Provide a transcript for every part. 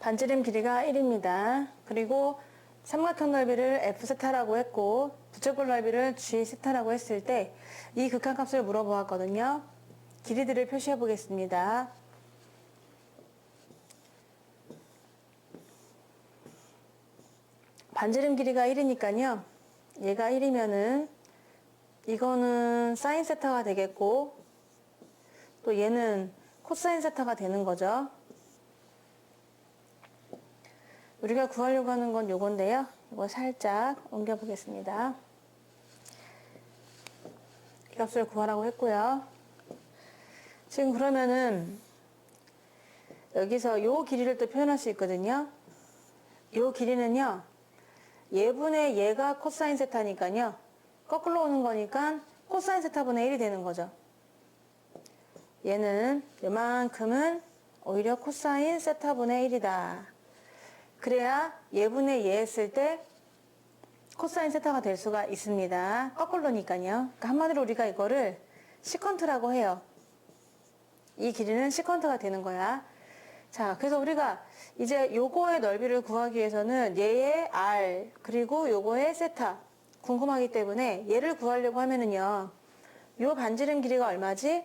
반지름 길이가 1입니다. 그리고 삼각형 넓이를 F세타라고 했고 부채꼴 넓이를 G세타라고 했을 때 이 극한값을 물어보았거든요. 길이들을 표시해 보겠습니다. 반지름 길이가 1이니까요. 얘가 1이면은 이거는 사인 세타가 되겠고 또 얘는 코사인 세타가 되는 거죠. 우리가 구하려고 하는 건 요건데요. 이거 살짝 옮겨 보겠습니다. 이 값을 구하라고 했고요. 지금 그러면은 여기서 요 길이를 또 표현할 수 있거든요. 요 길이는요. 얘분의 얘가 코사인 세타니까요. 거꾸로 오는 거니까 코사인 세타분의 1이 되는 거죠. 얘는 요만큼은 오히려 코사인 세타분의 1이다. 그래야 얘분의 얘 했을 때 코사인 세타가 될 수가 있습니다. 거꾸로니까요. 그러니까 한마디로 우리가 이거를 시컨트라고 해요. 이 길이는 시컨트가 되는 거야. 자, 그래서 우리가 이제 요거의 넓이를 구하기 위해서는 얘의 r 그리고 요거의 세타 궁금하기 때문에 얘를 구하려고 하면은요. 요 반지름 길이가 얼마지?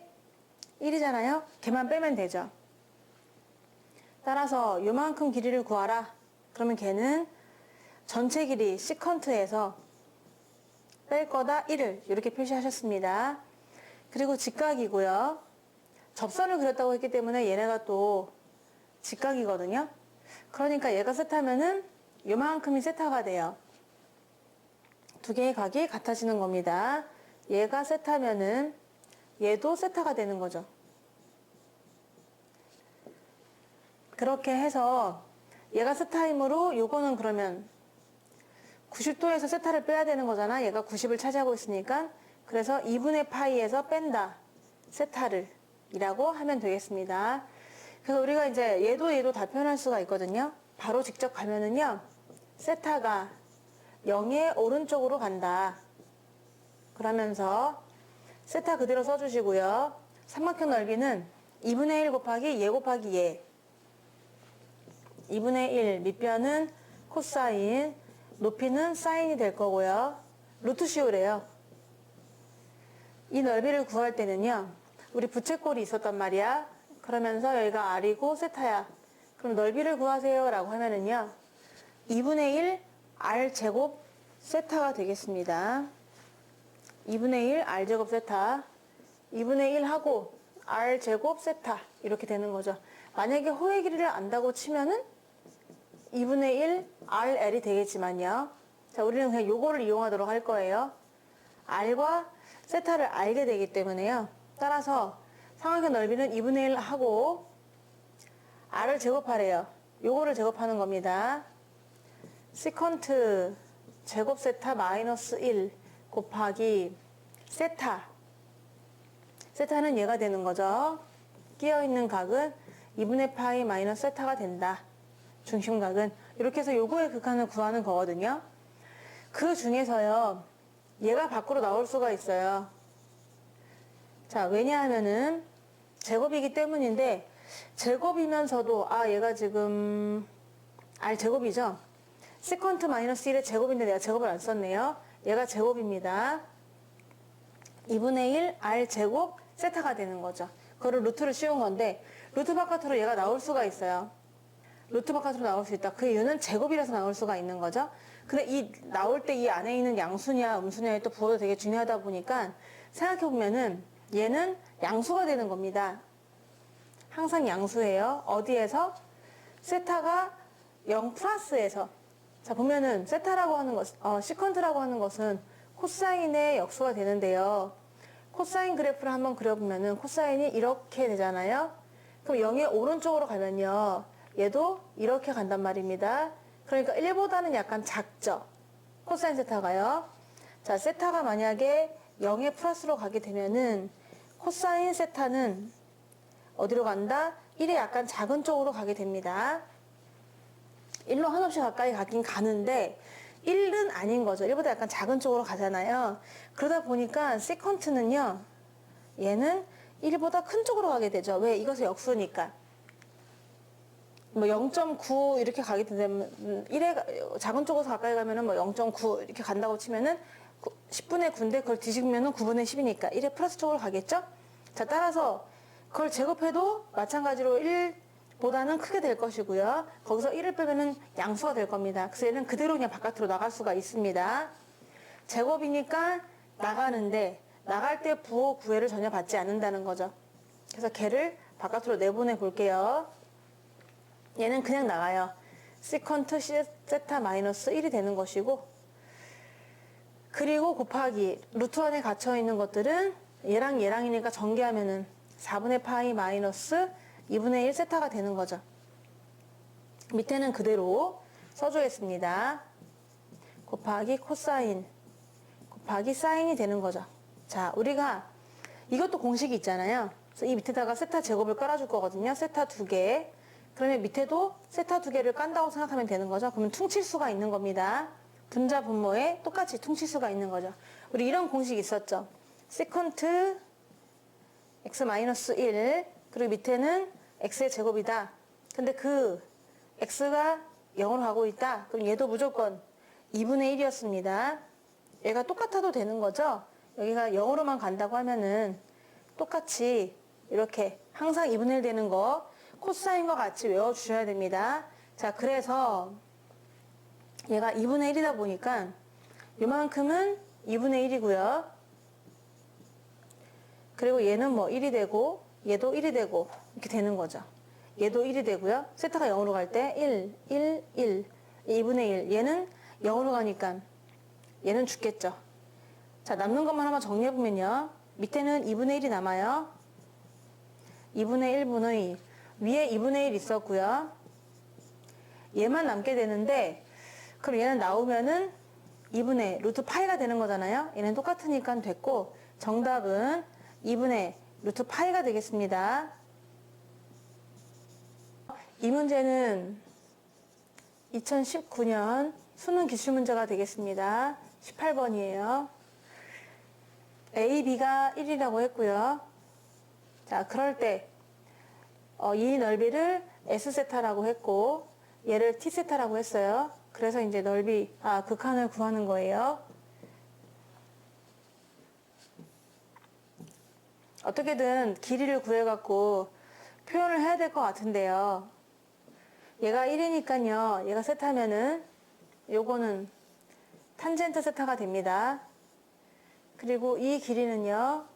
1이잖아요. 걔만 빼면 되죠. 따라서 요만큼 길이를 구하라. 그러면 걔는 전체 길이 시컨트에서 뺄 거다 1을 이렇게 표시하셨습니다. 그리고 직각이고요. 접선을 그렸다고 했기 때문에 얘네가 또 직각이거든요. 그러니까 얘가 세타면은 요만큼이 세타가 돼요. 두 개의 각이 같아지는 겁니다. 얘가 세타면은 얘도 세타가 되는 거죠. 그렇게 해서 얘가 세타이므로 요거는 그러면 90도에서 세타를 빼야 되는 거잖아. 얘가 90을 차지하고 있으니까. 그래서 2분의 파이에서 뺀다. 세타를 이라고 하면 되겠습니다. 그래서 우리가 이제 얘도 다 표현할 수가 있거든요. 바로 직접 가면은요. 세타가 0의 오른쪽으로 간다. 그러면서 세타 그대로 써주시고요. 삼각형 넓이는 2분의 1 곱하기 얘 곱하기 얘. 2분의 1 밑변은 코사인, 높이는 사인이 될 거고요. 루트 씌우래요. 이 넓이를 구할 때는요. 우리 부채꼴이 있었단 말이야. 그러면서 여기가 r이고 세타야. 그럼 넓이를 구하세요 라고 하면은요. 2분의 1 r 제곱 세타가 되겠습니다. 2분의 1 r 제곱 세타. 2분의 1 하고 r 제곱 세타 이렇게 되는 거죠. 만약에 호의 길이를 안다고 치면은 2분의 1 RL이 되겠지만요. 자, 우리는 그냥 요거를 이용하도록 할 거예요. R과 세타를 알게 되기 때문에요. 따라서 삼각형 넓이는 2분의 1 하고 R을 제곱하래요. 요거를 제곱하는 겁니다. 시컨트 제곱 세타 마이너스 1 곱하기 세타. 세타는 얘가 되는 거죠. 끼어있는 각은 2분의 파이 마이너스 세타가 된다. 중심각은 이렇게 해서 요거의 극한을 구하는 거거든요. 그 중에서요. 얘가 밖으로 나올 수가 있어요. 자, 왜냐하면은 제곱이기 때문인데 제곱이면서도 얘가 지금 r 제곱이죠. 시컨트 마이너스 1의 제곱인데 내가 제곱을 안 썼네요. 얘가 제곱입니다. 2분의 1 r 제곱 세타가 되는 거죠. 그거를 루트를 씌운 건데 루트 바깥으로 얘가 나올 수가 있어요. 루트 바깥으로 나올 수 있다. 그 이유는 제곱이라서 나올 수가 있는 거죠. 근데 이 나올 때 이 안에 있는 양수냐 음수냐에 또 부호도 되게 중요하다 보니까 생각해보면은 얘는 양수가 되는 겁니다. 항상 양수예요. 어디에서? 세타가 0 플러스에서. 자, 보면은 세타라고 하는 것, 시컨트라고 하는 것은 코사인의 역수가 되는데요. 코사인 그래프를 한번 그려보면은 코사인이 이렇게 되잖아요. 그럼 0의 오른쪽으로 가면요. 얘도 이렇게 간단 말입니다. 그러니까 1보다는 약간 작죠. 코사인 세타가요. 자, 세타가 만약에 0의 플러스로 가게 되면은 코사인 세타는 어디로 간다? 1의 약간 작은 쪽으로 가게 됩니다. 1로 한없이 가까이 가긴 가는데 1은 아닌 거죠. 1보다 약간 작은 쪽으로 가잖아요. 그러다 보니까 시컨트는요. 얘는 1보다 큰 쪽으로 가게 되죠. 왜? 이것의 역수니까. 뭐 0.9 이렇게 가게 되면 1에 작은 쪽에서 가까이 가면은 뭐 0.9 이렇게 간다고 치면은 10분의 9인데 그걸 뒤집으면은 9분의 10이니까 1의 플러스 쪽으로 가겠죠? 자, 따라서 그걸 제곱해도 마찬가지로 1보다는 크게 될 것이고요. 거기서 1을 빼면은 양수가 될 겁니다. 그래서 얘는 그대로 그냥 바깥으로 나갈 수가 있습니다. 제곱이니까 나가는데 나갈 때 부호 구애를 전혀 받지 않는다는 거죠. 그래서 걔를 바깥으로 내보내 볼게요. 얘는 그냥 나가요. 시컨트 세타 마이너스 1이 되는 것이고, 그리고 곱하기 루트 안에 갇혀 있는 것들은 얘랑 얘랑이니까 전개하면은 4분의 파이 마이너스 2분의 1 세타가 되는 거죠. 밑에는 그대로 써주겠습니다. 곱하기 코사인 곱하기 사인이 되는 거죠. 자, 우리가 이것도 공식이 있잖아요. 그래서 이 밑에다가 세타 제곱을 깔아줄 거거든요. 세타 2개. 그러면 밑에도 세타 2개를 깐다고 생각하면 되는 거죠. 그러면 퉁칠수가 있는 겁니다. 분자 분모에 똑같이 퉁칠수가 있는 거죠. 우리 이런 공식이 있었죠. 세컨트 x-1 그리고 밑에는 x의 제곱이다. 근데 그 x가 0으로 가고 있다. 그럼 얘도 무조건 2분의 1이었습니다. 얘가 똑같아도 되는 거죠. 여기가 0으로만 간다고 하면은 똑같이 이렇게 항상 2분의 1 되는 거 코사인과 같이 외워주셔야 됩니다. 자, 그래서 얘가 2분의 1이다 보니까 요만큼은 2분의 1이고요. 그리고 얘는 뭐 1이 되고 얘도 1이 되고 이렇게 되는 거죠. 얘도 1이 되고요. 세타가 0으로 갈 때 1, 2분의 1. 얘는 0으로 가니까 얘는 죽겠죠. 자, 남는 것만 한번 정리해보면요. 밑에는 2분의 1이 남아요. 2분의 1분의 위에 2분의 1 있었고요. 얘만 남게 되는데 그럼 얘는 나오면은 2분의 루트 파이가 되는 거잖아요. 얘는 똑같으니까 됐고 정답은 2분의 루트 파이가 되겠습니다. 이 문제는 2019년 수능 기출문제가 되겠습니다. 18번이에요. A, B가 1이라고 했고요. 자, 그럴 때 이 넓이를 S세타라고 했고 얘를 T세타라고 했어요. 그래서 이제 극한을 구하는 거예요. 어떻게든 길이를 구해갖고 표현을 해야 될 것 같은데요. 얘가 1이니까요. 얘가 세타면은 요거는 탄젠트 세타가 됩니다. 그리고 이 길이는요.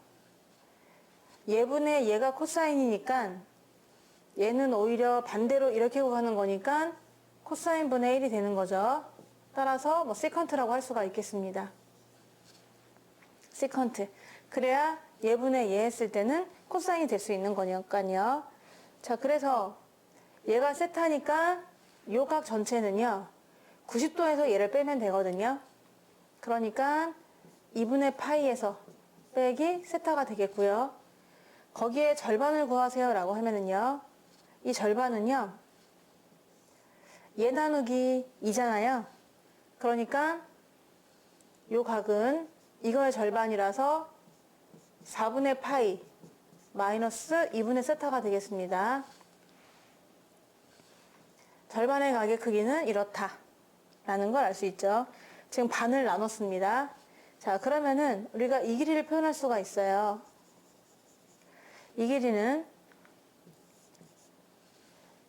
얘분의 얘가 코사인이니까 얘는 오히려 반대로 이렇게 구하는 거니까 코사인 분의 1이 되는 거죠. 따라서 뭐 시컨트라고 할 수가 있겠습니다. 시컨트. 그래야 얘분의 얘 했을 때는 코사인이 될 수 있는 거니까요. 자, 그래서 얘가 세타니까 요 각 전체는요. 90도에서 얘를 빼면 되거든요. 그러니까 2분의 파이에서 빼기 세타가 되겠고요. 거기에 절반을 구하세요 라고 하면은요. 이 절반은요. 얘 나누기 2잖아요. 그러니까 요 각은 이거의 절반이라서 4분의 파이 마이너스 2분의 세타가 되겠습니다. 절반의 각의 크기는 이렇다 라는 걸 알 수 있죠. 지금 반을 나눴습니다. 자, 그러면은 우리가 이 길이를 표현할 수가 있어요. 이 길이는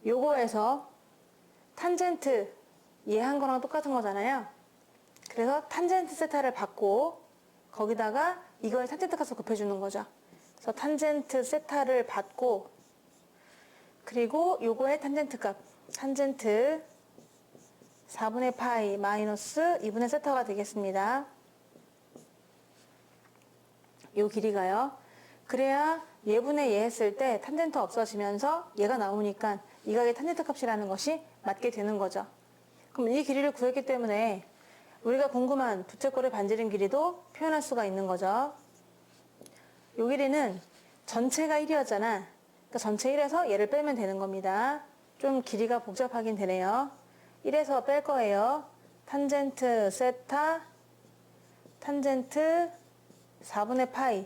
요거에서 탄젠트 얘 한 거랑 똑같은 거잖아요. 그래서 탄젠트 세타를 받고 거기다가 이거의 탄젠트 값을 곱해주는 거죠. 그래서 탄젠트 세타를 받고 그리고 요거의 탄젠트 값 탄젠트 4분의 파이 마이너스 2분의 세타가 되겠습니다. 요 길이가요. 그래야 얘분의 얘 했을 때 탄젠트 없어지면서 얘가 나오니까 이 각의 탄젠트 값이라는 것이 맞게 되는 거죠. 그럼 이 길이를 구했기 때문에 우리가 궁금한 부채꼴의 반지름 길이도 표현할 수가 있는 거죠. 요 길이는 전체가 1이었잖아. 그러니까 전체 1에서 얘를 빼면 되는 겁니다. 좀 길이가 복잡하긴 되네요. 1에서 뺄 거예요. 탄젠트 세타 탄젠트 4분의 파이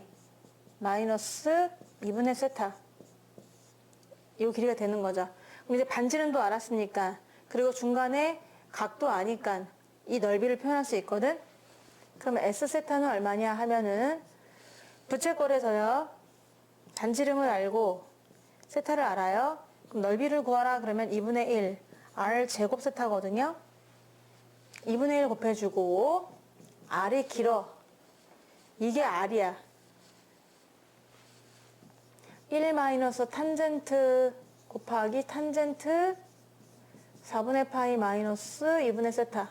마이너스 2분의 세타 이 길이가 되는 거죠. 그럼 이제 반지름도 알았으니까, 그리고 중간에 각도 아니까 이 넓이를 표현할 수 있거든. 그러면 S세타는 얼마냐 하면은 부채꼴에서요, 반지름을 알고 세타를 알아요. 그럼 넓이를 구하라 그러면 2분의 1 R 제곱 세타거든요. 2분의 1 곱해주고 R이 길어. 이게 R이야. 1 마이너스 탄젠트 곱하기 탄젠트 4분의 파이 마이너스 2분의 세타.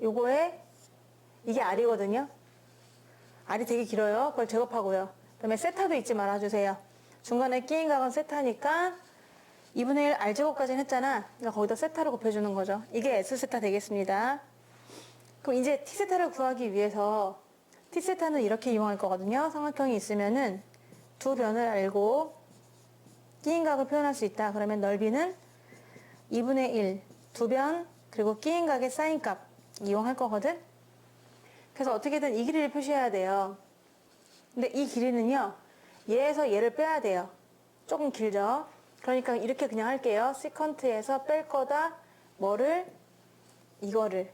요거에 이게 R이거든요. R이 되게 길어요. 그걸 제곱하고요. 그 다음에 세타도 잊지 말아주세요. 중간에 끼인 각은 세타니까 2분의 1 R제곱까지는 했잖아. 그러니까 거기다 세타를 곱해주는 거죠. 이게 S세타 되겠습니다. 그럼 이제 T세타를 구하기 위해서 T세타는 이렇게 이용할 거거든요. 삼각형이 있으면은 두 변을 알고 끼인 각을 표현할 수 있다. 그러면 넓이는 2분의 1 두 변 그리고 끼인 각의 사인값 이용할 거거든. 그래서 어떻게든 이 길이를 표시해야 돼요. 근데 이 길이는요, 얘에서 얘를 빼야 돼요. 조금 길죠? 그러니까 이렇게 그냥 할게요. 시컨트에서 뺄 거다. 뭐를? 이거를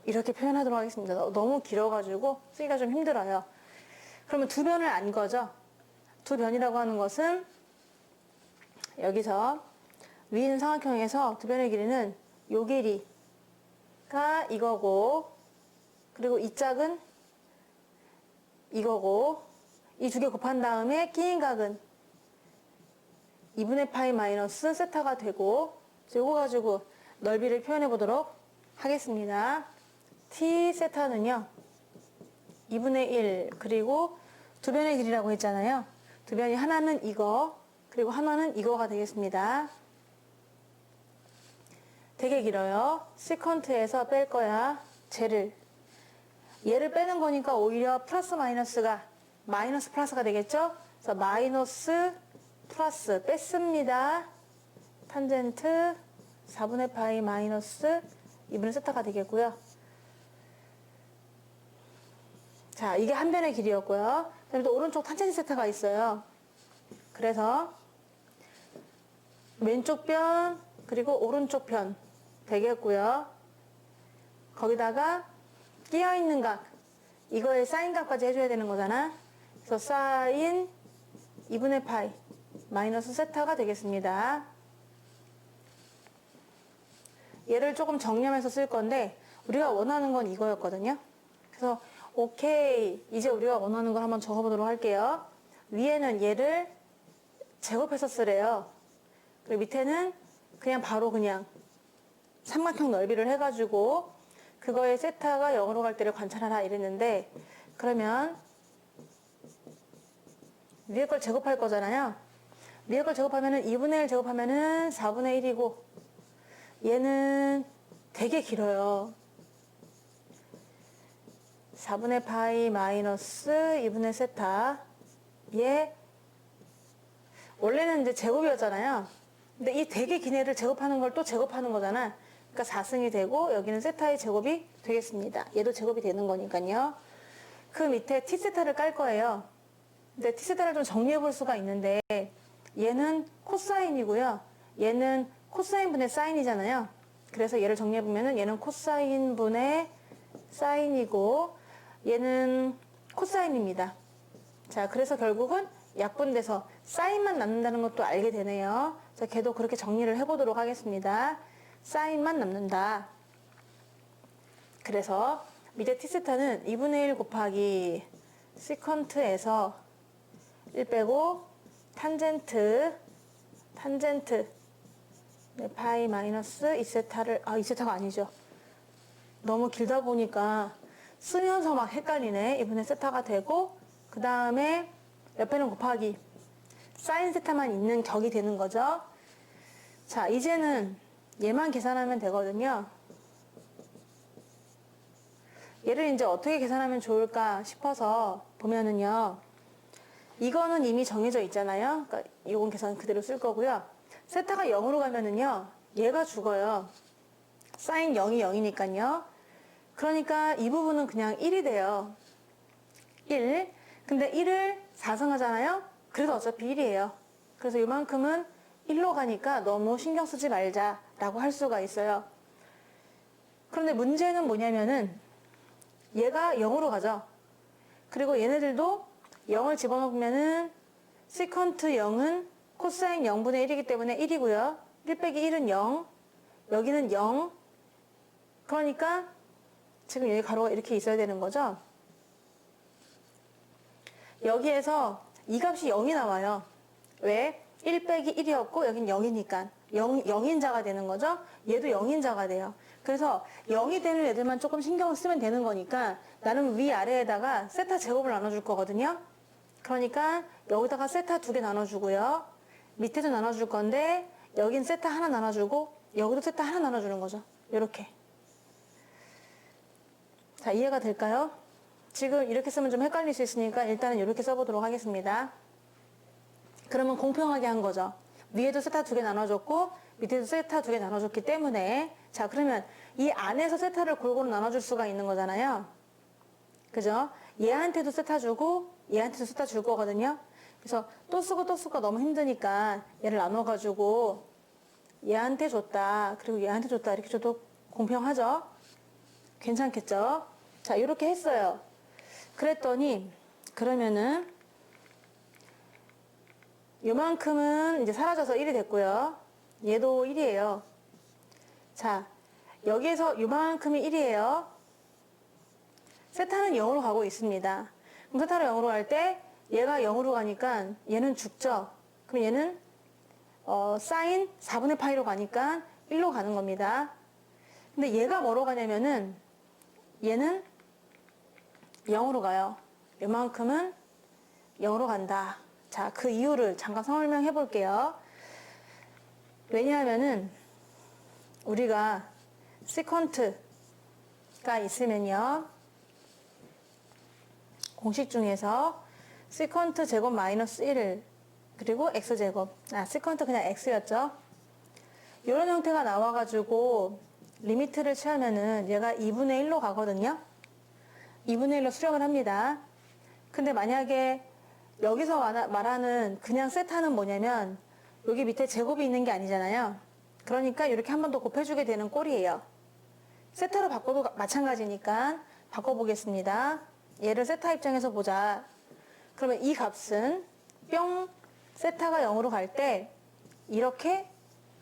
이렇게 표현하도록 하겠습니다. 너무 길어가지고 쓰기가 좀 힘들어요. 그러면 두 변을 안 거죠? 두 변이라고 하는 것은 여기서 위에 있는 삼각형에서 두 변의 길이는 요 길이가 이거고, 그리고 이 짝은 이거고, 이 두 개 곱한 다음에 끼인 각은 2분의 파이 마이너스 세타가 되고, 요거 가지고 넓이를 표현해 보도록 하겠습니다. T 세타는요, 2분의 1 그리고 두 변의 길이라고 했잖아요. 두 변이 하나는 이거 그리고 하나는 이거가 되겠습니다. 되게 길어요. 시컨트에서 뺄 거야. 얘를 빼는 거니까 오히려 플러스 마이너스가 마이너스 플러스가 되겠죠? 그래서 마이너스 플러스 뺐습니다. 탄젠트 4분의 파이 마이너스 2분의 세타가 되겠고요. 자, 이게 한 변의 길이였고요. 그다음에 또 오른쪽 탄젠트 세타가 있어요. 그래서 왼쪽 변 그리고 오른쪽 변 되겠고요. 거기다가 끼어있는 각, 이거의 사인 값까지 해줘야 되는 거잖아. 그래서 사인 2분의 파이 마이너스 세타가 되겠습니다. 얘를 조금 정리하면서 쓸 건데 우리가 원하는 건 이거였거든요. 그래서 오케이, 이제 우리가 원하는 걸 한번 적어보도록 할게요. 위에는 얘를 제곱해서 쓰래요. 그리고 밑에는 그냥 바로 그냥 삼각형 넓이를 해가지고 그거의 세타가 0으로 갈 때를 관찰하라 이랬는데, 그러면 위에 걸 제곱할 거잖아요. 위에 걸 제곱하면은 2분의 1 제곱하면은 4분의 1이고, 얘는 되게 길어요. 4분의 파이 마이너스 2분의 세타. 얘 원래는 이제 제곱이었잖아요. 근데 이 되게 긴 애를 제곱하는 걸 또 제곱하는 거잖아. 그러니까 4승이 되고 여기는 세타의 제곱이 되겠습니다. 얘도 제곱이 되는 거니까요. 그 밑에 t세타를 깔 거예요. 근데 t세타를 좀 정리해 볼 수가 있는데, 얘는 코사인이고요. 얘는 코사인 분의 사인이잖아요. 그래서 얘를 정리해 보면은 얘는 코사인 분의 사인이고 얘는 코사인입니다. 자, 그래서 결국은 약분돼서 사인만 남는다는 것도 알게 되네요. 자, 걔도 그렇게 정리를 해보도록 하겠습니다. 사인만 남는다. 그래서 밑에 t세타는 2분의 1 곱하기 시컨트에서 1 빼고 탄젠트 네, 파이 마이너스 2세타를, 2세타가 아니죠. 너무 길다 보니까 쓰면서 막 헷갈리네. 2분의 세타가 되고, 그 다음에 옆에는 곱하기 사인 세타만 있는 격이 되는 거죠. 자, 이제는 얘만 계산하면 되거든요. 얘를 이제 어떻게 계산하면 좋을까 싶어서 보면은요, 이거는 이미 정해져 있잖아요. 그러니까 이건 계산 그대로 쓸 거고요. 세타가 0으로 가면은요, 얘가 죽어요. 사인 0이 0이니까요. 그러니까 이 부분은 그냥 1이 돼요. 1. 근데 1을 4승하잖아요. 그래도 어차피 1이에요. 그래서 이만큼은 1로 가니까 너무 신경 쓰지 말자라고 할 수가 있어요. 그런데 문제는 뭐냐면은 얘가 0으로 가죠. 그리고 얘네들도 0을 집어넣으면은 시컨트 0은 코사인 0분의 1이기 때문에 1이고요. 1 빼기 1은 0. 여기는 0. 그러니까 지금 여기 가로가 이렇게 있어야 되는 거죠. 여기에서 이 값이 0이 나와요. 왜? 1 빼기 1이었고 여긴 0이니까 0인자가 되는 거죠. 얘도 0인자가 돼요. 그래서 0이 되는 애들만 조금 신경을 쓰면 되는 거니까 나는 위아래에다가 세타 제곱을 나눠줄 거거든요. 그러니까 여기다가 세타 2개 나눠주고요. 밑에도 나눠줄 건데 여긴 세타 하나 나눠주고 여기도 세타 하나 나눠주는 거죠. 이렇게. 자, 이해가 될까요? 지금 이렇게 쓰면 좀 헷갈릴 수 있으니까 일단은 이렇게 써보도록 하겠습니다. 그러면 공평하게 한 거죠. 위에도 세타 2개 나눠줬고 밑에도 세타 2개 나눠줬기 때문에 자, 그러면 이 안에서 세타를 골고루 나눠줄 수가 있는 거잖아요. 그죠? 얘한테도 세타 주고 얘한테도 세타 줄 거거든요. 그래서 또 쓰고 또 쓰고 너무 힘드니까 얘를 나눠가지고 얘한테 줬다 그리고 얘한테 줬다 이렇게 줘도 공평하죠? 괜찮겠죠? 자, 이렇게 했어요. 그랬더니 그러면은 요만큼은 이제 사라져서 1이 됐고요. 얘도 1이에요. 자, 여기에서 요만큼이 1이에요. 세타는 0으로 가고 있습니다. 그럼 세타를 0으로 갈 때 얘가 0으로 가니까 얘는 죽죠. 그럼 얘는 사인 4분의 파이로 가니까 1로 가는 겁니다. 근데 얘가 뭐로 가냐면은 얘는 0으로 가요. 요만큼은 0으로 간다. 자, 그 이유를 잠깐 설명해 볼게요. 왜냐하면은 우리가 시컨트가 있으면요. 공식 중에서 시컨트 제곱 마이너스 1 그리고 x제곱. 시컨트 그냥 x였죠. 이런 형태가 나와가지고 리미트를 취하면은 얘가 2분의 1로 가거든요. 2분의 1로 수렴을 합니다. 근데 만약에 여기서 말하는 그냥 세타는 뭐냐면 여기 밑에 제곱이 있는 게 아니잖아요. 그러니까 이렇게 한 번 더 곱해주게 되는 꼴이에요. 세타로 바꿔도 마찬가지니까 바꿔보겠습니다. 얘를 세타 입장에서 보자. 그러면 이 값은 뿅 세타가 0으로 갈 때 이렇게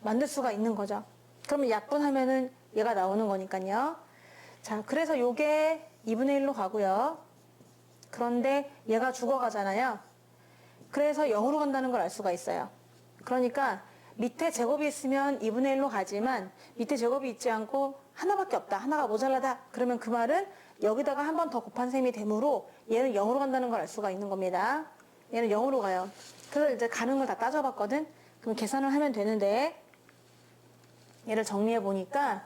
만들 수가 있는 거죠. 그러면 약분하면은 얘가 나오는 거니까요. 자, 그래서 요게 2분의 1로 가고요. 그런데 얘가 죽어가잖아요. 그래서 0으로 간다는 걸 알 수가 있어요. 그러니까 밑에 제곱이 있으면 2분의 1로 가지만 밑에 제곱이 있지 않고 하나밖에 없다. 하나가 모자라다. 그러면 그 말은 여기다가 한 번 더 곱한 셈이 되므로 얘는 0으로 간다는 걸 알 수가 있는 겁니다. 얘는 0으로 가요. 그래서 이제 가는 걸 다 따져봤거든. 그럼 계산을 하면 되는데 얘를 정리해 보니까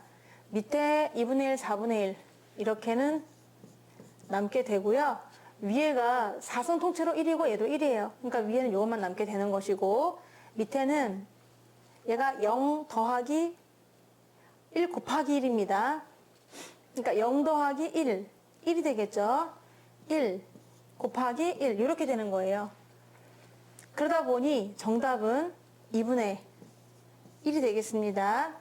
밑에 2분의 1, 4분의 1 이렇게는 남게 되고요. 위에가 4성 통째로 1이고 얘도 1이에요. 그러니까 위에는 이것만 남게 되는 것이고 밑에는 얘가 0 더하기 1 곱하기 1입니다. 그러니까 0 더하기 1, 1이 되겠죠. 1 곱하기 1 이렇게 되는 거예요. 그러다 보니 정답은 2분의 1이 되겠습니다.